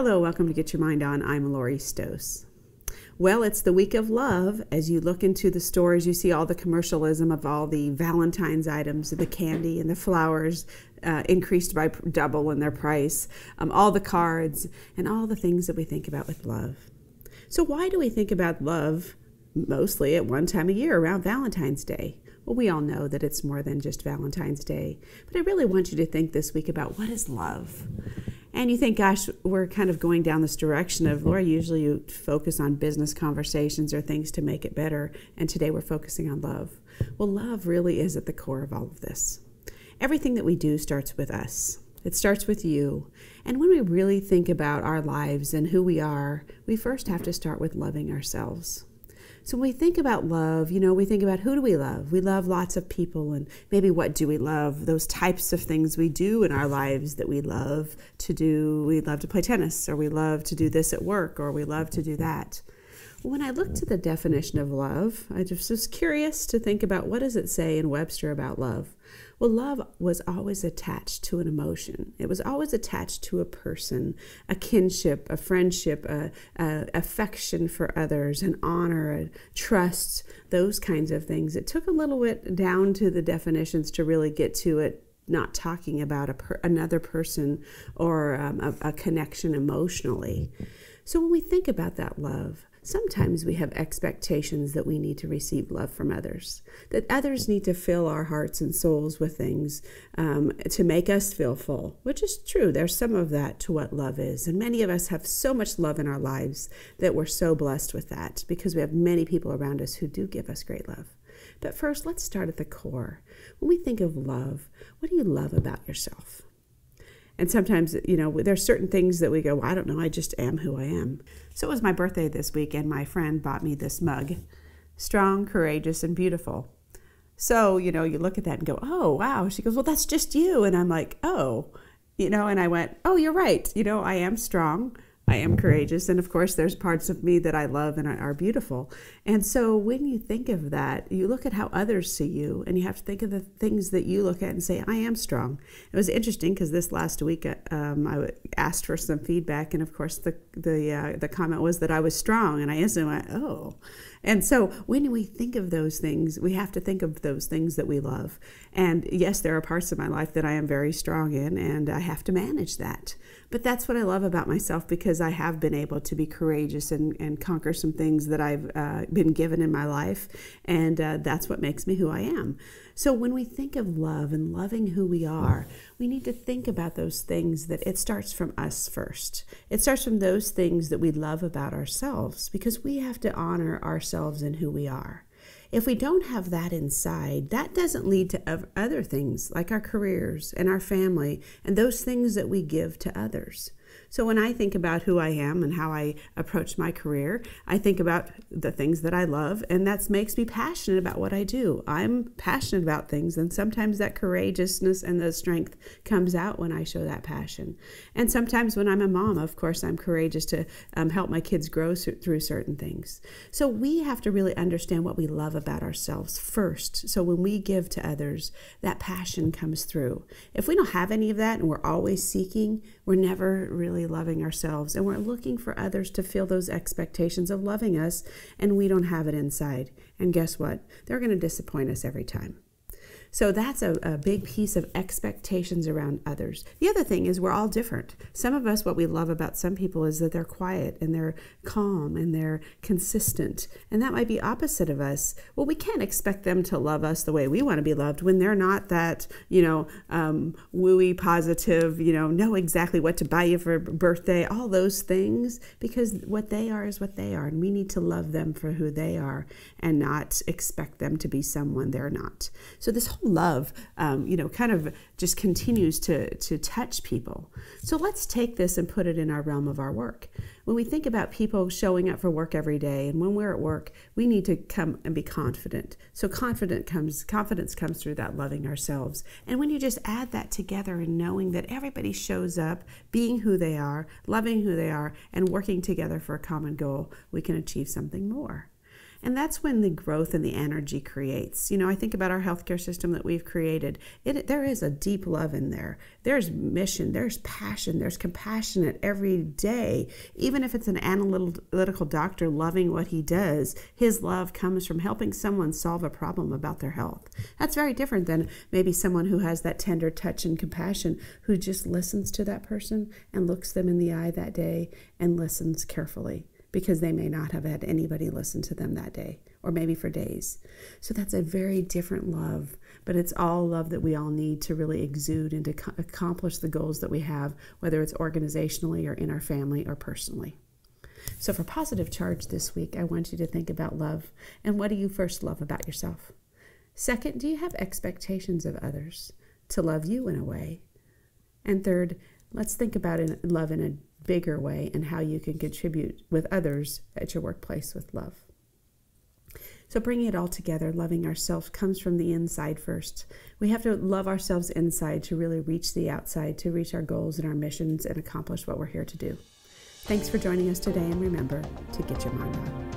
Hello, welcome to Get Your Mind On. I'm Lori Stohs. Well, it's the week of love. As you look into the stores, you see all the commercialism of all the Valentine's items, the candy and the flowers increased by double in their price, all the cards, and all the things that we think about with love. So why do we think about love mostly at one time a year around Valentine's Day? Well, we all know that it's more than just Valentine's Day, but I really want you to think this week about what is love. And you think, gosh, we're kind of going down this direction of, Laura, usually you focus on business conversations or things to make it better, and today we're focusing on love. Well, love really is at the core of all of this. Everything that we do starts with us. It starts with you. And when we really think about our lives and who we are, we first have to start with loving ourselves. So when we think about love, we think about who do we love? We love lots of people, and maybe what do we love? Those types of things we do in our lives that we love to do. We love to play tennis, or we love to do this at work, or we love to do that. When I looked at the definition of love, I just was curious to think about what does it say in Webster about love? Well, love was always attached to an emotion. It was always attached to a person, a kinship, a friendship, a affection for others, an honor, a trust, those kinds of things. It took a little bit down to the definitions to really get to it, not talking about another person or a connection emotionally. So when we think about that love, sometimes we have expectations that we need to receive love from others, that others need to fill our hearts and souls with things to make us feel full, which is true. There's some of that to what love is. And many of us have so much love in our lives that we're so blessed with that because we have many people around us who do give us great love. But first, let's start at the core. When we think of love, what do you love about yourself? And sometimes, there's certain things that we go, well, I don't know, I just am who I am. So it was my birthday this week, and my friend bought me this mug, strong, courageous, and beautiful. So, you look at that and go, oh, wow. She goes, well, that's just you. And I'm like, oh, and I went, oh, you're right. I am strong. I am courageous. And of course, there's parts of me that I love and are beautiful. And so when you think of that, you look at how others see you, and you have to think of the things that you look at and say, I am strong. It was interesting because this last week I asked for some feedback, and of course the comment was that I was strong, and I instantly went, oh. And so when we think of those things, we have to think of those things that we love. And yes, there are parts of my life that I am very strong in, and I have to manage that. But that's what I love about myself, because I have been able to be courageous and conquer some things that I've been given in my life. And that's what makes me who I am. So when we think of love and loving who we are, we need to think about those things that it starts from us first. It starts from those things that we love about ourselves, because we have to honor ourselves and who we are. If we don't have that inside, that doesn't lead to other things like our careers and our family and those things that we give to others. So when I think about who I am and how I approach my career, I think about the things that I love, and that makes me passionate about what I do. I'm passionate about things, and sometimes that courageousness and the strength comes out when I show that passion. And sometimes when I'm a mom, of course, I'm courageous to help my kids grow through certain things. So we have to really understand what we love about ourselves first. So when we give to others, that passion comes through. If we don't have any of that and we're always seeking, we're never really loving ourselves, and we're looking for others to fill those expectations of loving us, and we don't have it inside. And guess what? They're going to disappoint us every time. So that's a big piece of expectations around others. The other thing is we're all different. Some of us, what we love about some people is that they're quiet and they're calm and they're consistent. And that might be opposite of us. Well, we can't expect them to love us the way we want to be loved when they're not that, wooey, positive, know exactly what to buy you for birthday, all those things, because what they are is what they are. And we need to love them for who they are and not expect them to be someone they're not. So this whole love, kind of just continues to touch people. So let's take this and put it in our realm of our work. When we think about people showing up for work every day, and when we're at work, we need to come and be confident. So confidence comes through that loving ourselves. And when you just add that together and knowing that everybody shows up, being who they are, loving who they are, and working together for a common goal, we can achieve something more. And that's when the growth and the energy creates. I think about our healthcare system that we've created. There is a deep love in there. There's mission, there's passion, there's compassion every day. Even if it's an analytical doctor loving what he does, his love comes from helping someone solve a problem about their health. That's very different than maybe someone who has that tender touch and compassion, who just listens to that person and looks them in the eye that day and listens carefully, because they may not have had anybody listen to them that day, or maybe for days. So that's a very different love, but it's all love that we all need to really exude and to accomplish the goals that we have, whether it's organizationally or in our family or personally. So for positive charge this week, I want you to think about love. And what do you first love about yourself? Second, do you have expectations of others to love you in a way? And third, let's think about love in a bigger way and how you can contribute with others at your workplace with love. So bringing it all together, loving ourselves comes from the inside first. We have to love ourselves inside to really reach the outside, to reach our goals and our missions and accomplish what we're here to do. Thanks for joining us today, and remember to get your mind on.